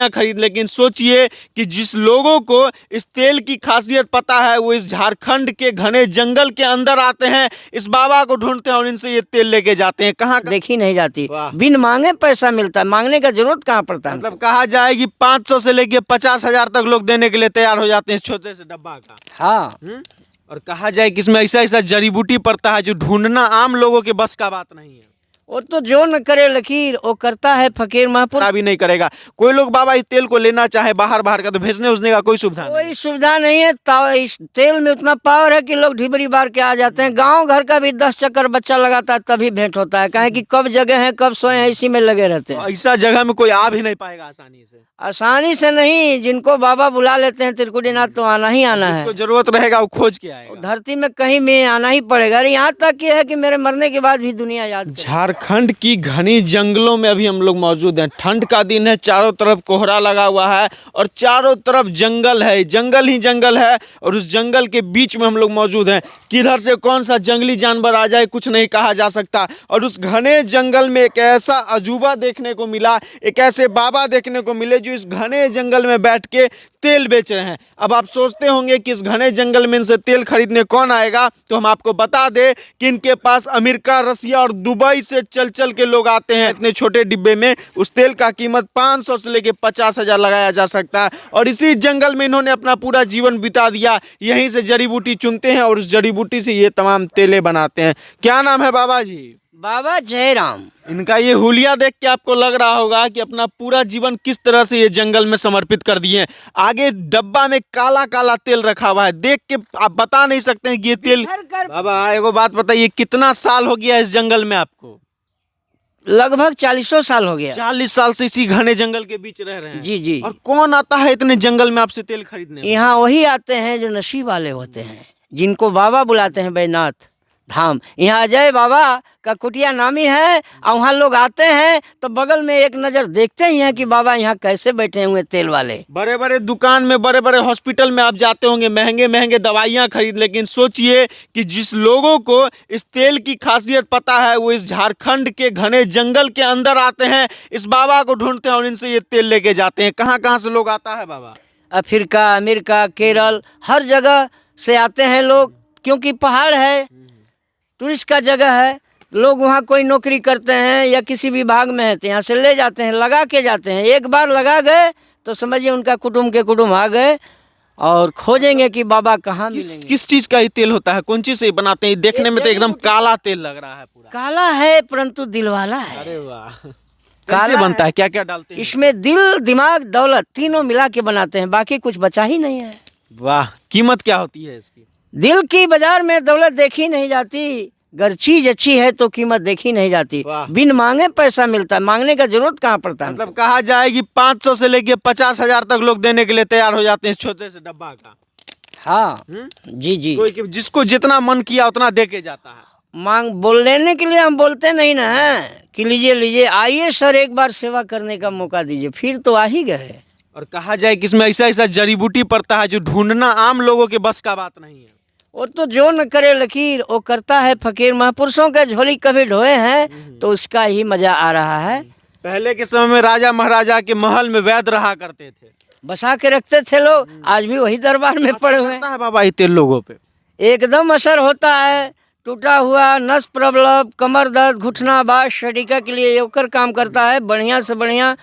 खरीद, लेकिन सोचिए कि जिस लोगों को इस तेल की खासियत पता है वो इस झारखंड के घने जंगल के अंदर आते हैं, इस बाबा को ढूंढते हैं और इनसे ये तेल लेके जाते हैं। कहाँ देखी नहीं जाती, वाह। बिन मांगे पैसा मिलता है, मांगने का जरूरत कहाँ पड़ता है। मतलब कहा जाए कि 500 से लेके 50,000 तक लोग देने के लिए तैयार हो जाते हैं इस छोटे से डब्बा का। हाँ, और कहा जाए कि इसमें ऐसा ऐसा जड़ी बूटी पड़ता है जो ढूंढना आम लोगों के बस का बात नहीं है। वो तो जो न करे लकीर वो करता है फकीर महापुर। भी नहीं करेगा कोई लोग बाबा इस तेल को लेना चाहे बाहर का तो भेजने उसने का कोई सुविधा नहीं। कोई सुविधा नहीं है। इस तेल में उतना पावर है कि लोग ढिबरी बार के आ जाते हैं। गांव घर का भी 10 चक्कर बच्चा लगाता है तभी भेंट होता है। कहे कि कब जगह है कब सोए हैं इसी में लगे रहते हैं। ऐसा जगह में कोई आ भी नहीं पाएगा आसानी से। आसानी से नहीं, जिनको बाबा बुला लेते हैं त्रिकुटीनाथ तो आना ही आना है। जिसको जरूरत रहेगा वो खोज के आएगा। धरती में कहीं में आना ही पड़ेगा। यहाँ तक ये है कि मेरे मरने के बाद भी दुनिया याद करेगी। झारखंड की घनी जंगलों में अभी हम लोग मौजूद हैं। ठंड का दिन है, चारों तरफ कोहरा लगा हुआ है और चारों तरफ जंगल है, जंगल ही जंगल है। और उस जंगल के बीच में हम लोग मौजूद हैं। किधर से कौन सा जंगली जानवर आ जाए कुछ नहीं कहा जा सकता। और उस घने जंगल में एक ऐसा अजूबा देखने को मिला, एक ऐसे बाबा देखने को मिले जो इस घने जंगल में बैठ के तेल बेच रहे हैं। अब आप सोचते होंगे कि इस घने जंगल में इनसे तेल खरीदने कौन आएगा, तो हम आपको बता दें कि इनके पास अमेरिका, रसिया और दुबई से चल चल के लोग आते हैं। इतने छोटे डिब्बे में उस तेल का कीमत 500 से लेके 50,000 लगाया जा सकता है। और इसी जंगल में इन्होंने अपना पूरा जीवन बिता दिया। यहीं से जड़ी बूटी चुनते हैं और उस जड़ी बूटी से ये तमाम तेलें बनाते हैं। क्या नाम है बाबा जी? बाबा जयराम। इनका ये हुलिया देख के आपको लग रहा होगा कि अपना पूरा जीवन किस तरह से ये जंगल में समर्पित कर दिए हैं। आगे डब्बा में काला काला तेल रखा हुआ है, देख के आप बता नहीं सकते हैं कि ये तेल। बाबा एगो बात बताइए, कितना साल हो गया इस जंगल में आपको? लगभग 40 साल हो गया। 40 साल से इसी घने जंगल के बीच रह रहे हैं। जी जी। और कौन आता है इतने जंगल में आपसे तेल खरीदने? यहाँ वही आते हैं जो नशीब वाले होते हैं, जिनको बाबा बुलाते हैं बैजनाथ धाम। यहाँ अजय बाबा का कुटिया नामी है और वहाँ लोग आते हैं तो बगल में एक नज़र देखते ही हैं कि बाबा यहाँ कैसे बैठे हुए तेल वाले। बड़े बड़े दुकान में, बड़े बड़े हॉस्पिटल में आप जाते होंगे, महंगे महंगे दवाइयाँ खरीद, लेकिन सोचिए कि जिस लोगों को इस तेल की खासियत पता है वो इस झारखंड के घने जंगल के अंदर आते हैं, इस बाबा को ढूंढते हैं और इनसे ये तेल लेके जाते हैं। कहाँ कहाँ से लोग आता है बाबा? अफ्रीका, अमेरिका, केरल, हर जगह से आते हैं लोग, क्योंकि पहाड़ है, टूरिस्ट का जगह है। लोग वहाँ कोई नौकरी करते हैं या किसी विभाग में है तो यहाँ से ले जाते हैं, लगा के जाते हैं। एक बार लगा गए तो समझिए उनका कुटुंब के कुटुंब आ गए और खोजेंगे कि बाबा कहाँ मिलेंगे। किस चीज का ये तेल होता है, कौन चीज से बनाते हैं? देखने में तो एकदम काला तेल लग रहा है पूरा। काला है परंतु दिल वाला है। अरे वाह, कैसे बनता है, क्या क्या डालते हैं? इसमें दिल, दिमाग, दौलत तीनों मिला के बनाते हैं, बाकी कुछ बचा ही नहीं है। वाह, कीमत क्या होती है इसकी? दिल की बाजार में दौलत देखी नहीं जाती, अगर चीज अच्छी है तो कीमत देखी नहीं जाती। बिन मांगे पैसा मिलता है, मांगने का जरूरत कहाँ पड़ता है। मतलब कहा जाए कि 500 से लेके 50,000 तक लोग देने के लिए तैयार हो जाते हैं इस छोटे से डब्बा का। हाँ जी जी। कोई जिसको जितना मन किया उतना दे के जाता है। मांग बोल लेने के लिए हम बोलते नहीं ना कि लीजिए लीजिए, आइए सर एक बार सेवा करने का मौका दीजिए, फिर तो आ ही गए। और कहा जाए कि इसमें ऐसा ऐसा जड़ी बूटी पड़ता है जो ढूंढना आम लोगों के बस का बात नहीं है। वो तो जो न करे लकीर वो करता है फकीर। महापुरुषों के झोली कभी ढोए हैं तो उसका ही मजा आ रहा है। पहले के समय में राजा महाराजा के महल में वैद्य रहा करते थे, बसा के रखते थे लोग, आज भी वही दरबार में पड़े हुए हैं। बाबा ये तेल लोगों पे एकदम असर होता है। टूटा हुआ नस प्रॉब्लम, कमर दर्द, घुटना, बात, शरीका के लिए योकर काम करता है। बढ़िया से बढ़िया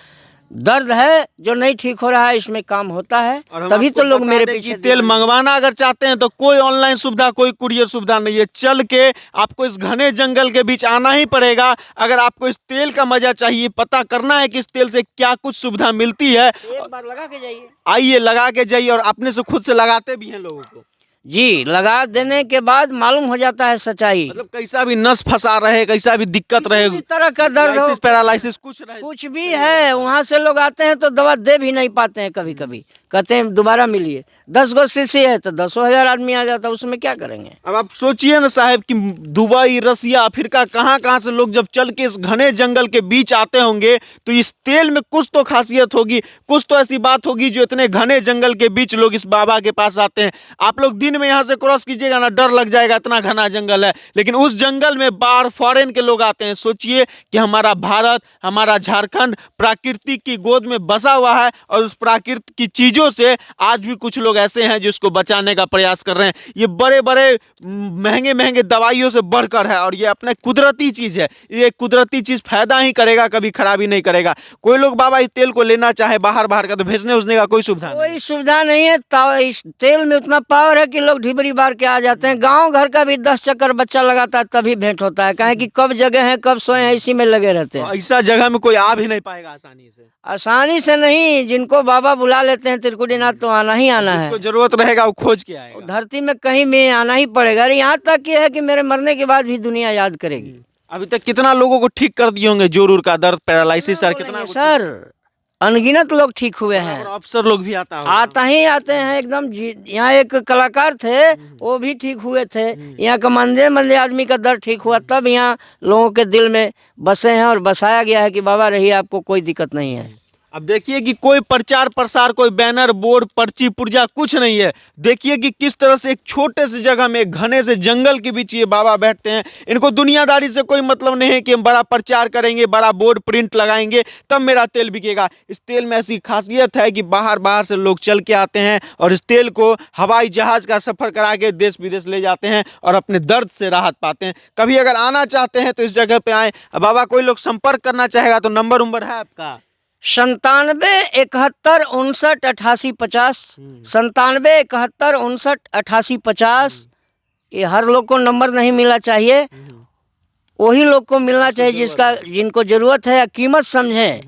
दर्द है जो नहीं ठीक हो रहा है, इसमें काम होता है। तभी तो लोग मेरे पीछे। तेल मंगवाना अगर चाहते हैं तो कोई ऑनलाइन सुविधा, कोई कुरियर सुविधा नहीं है। चल के आपको इस घने जंगल के बीच आना ही पड़ेगा। अगर आपको इस तेल का मजा चाहिए, पता करना है कि इस तेल से क्या कुछ सुविधा मिलती है, एक बार लगा के जाइए। आइए लगा के जाइए। और अपने से खुद से लगाते भी हैं लोगों को। जी, लगा देने के बाद मालूम हो जाता है सच्चाई। मतलब कैसा भी नस फंसा रहे, कैसा भी दिक्कत रहे, किसी तरह का दर्द हो, पैरालिसिस कुछ रहे, कुछ भी है, वहाँ से लोग आते हैं तो दवा दे भी नहीं पाते हैं। कभी कभी कहते हैं दोबारा मिलिए। 10 गो शीशी है तो 10,000 आदमी आ जाता है, उसमें क्या करेंगे। अब आप सोचिए ना साहब कि दुबई, रसिया, अफ्रीका, कहाँ कहाँ से लोग जब चल के इस घने जंगल के बीच आते होंगे तो इस तेल में कुछ तो खासियत होगी, कुछ तो ऐसी बात होगी जो इतने घने जंगल के बीच लोग इस बाबा के पास आते हैं। आप लोग दिन दिन में यहाँ से क्रॉस कीजिएगा ना, डर लग जाएगा, इतना घना जंगल है। लेकिन उस जंगल में बाहर फॉरेन के लोग आते हैं। सोचिए कि हमारा भारत, हमारा झारखंड प्रकृति की गोद में बसा हुआ है और उस प्राकृतिक की चीजों से आज भी कुछ लोग ऐसे हैं जिसको बचाने का प्रयास कर रहे हैं। ये बड़े बड़े महंगे महंगे दवाइयों से बढ़कर है और ये अपने कुदरती चीज है। ये कुदरती चीज फायदा ही करेगा, कभी खराबी नहीं करेगा। कोई लोग बाबा इस तेल को लेना चाहे बाहर बाहर का, तो भेजने उजने का कोई सुविधा नहीं। कोई सुविधा नहीं है। इस तेल में उतना पावर है कि लोग ढिबरी बार के आ जाते हैं। गांव घर का भी 10 चक्कर बच्चा लगाता है तभी भेंट होता है। कहें कि कब जगह है, कब सोए हैं, इसी में लगे रहते हैं। ऐसा जगह में कोई आ भी नहीं पाएगा आसानी से। आसानी से नहीं, जिनको बाबा बुला लेते हैं त्रिकुटीनाथ, तो आना ही आना है। जिसको जरूरत रहेगा वो खोज के आएगा। धरती में कहीं में आना ही पड़ेगा। अरे यहाँ तक ये है कि मेरे मरने के बाद भी दुनिया याद करेगी। अभी तक कितना लोगों को ठीक कर दिए होंगे जोरूर का दर्द, पैरालिसिस सर, कितना सर अनगिनत लोग ठीक हुए हैं। अफसर लोग भी आता आते हैं एकदम। यहाँ एक कलाकार थे, वो भी ठीक हुए थे। यहाँ का मंदे मंदे आदमी का दर्द ठीक हुआ, तब यहाँ लोगों के दिल में बसे हैं और बसाया गया है कि बाबा रहिए, आपको कोई दिक्कत नहीं है। अब देखिए कि कोई प्रचार प्रसार, कोई बैनर बोर्ड पर्ची पुर्जा कुछ नहीं है। देखिए कि किस तरह से एक छोटे से जगह में, घने से जंगल के बीच ये बाबा बैठते हैं। इनको दुनियादारी से कोई मतलब नहीं है कि हम बड़ा प्रचार करेंगे, बड़ा बोर्ड प्रिंट लगाएंगे तब मेरा तेल बिकेगा। इस तेल में ऐसी खासियत है कि बाहर बाहर से लोग चल के आते हैं और इस तेल को हवाई जहाज का सफर करा के देश विदेश ले जाते हैं और अपने दर्द से राहत पाते हैं। कभी अगर आना चाहते हैं तो इस जगह पे आए। बाबा कोई लोग संपर्क करना चाहेगा तो नंबर उम्बर है आपका? 97 71 59 88 50, 97 71 59 88 50। ये हर लोग को नंबर नहीं मिलना चाहिए, वही लोग को मिलना चाहिए जिनको जरूरत है या कीमत समझें।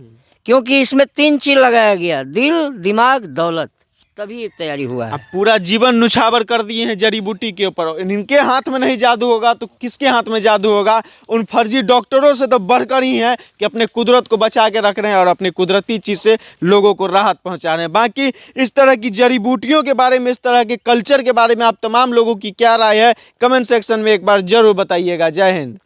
क्योंकि इसमें 3 चीज लगाया गया, दिल, दिमाग, दौलत, तभी तैयारी हुआ है। अब पूरा जीवन नुछावर कर दिए हैं जड़ी बूटी के ऊपर। इनके हाथ में नहीं जादू होगा तो किसके हाथ में जादू होगा? उन फर्जी डॉक्टरों से तो बढ़कर ही है कि अपने कुदरत को बचा के रख रहे हैं और अपनी कुदरती चीज़ से लोगों को राहत पहुंचा रहे हैं। बाकी इस तरह की जड़ी बूटियों के बारे में, इस तरह के कल्चर के बारे में आप तमाम लोगों की क्या राय है, कमेंट सेक्शन में एक बार जरूर बताइएगा। जय हिंद।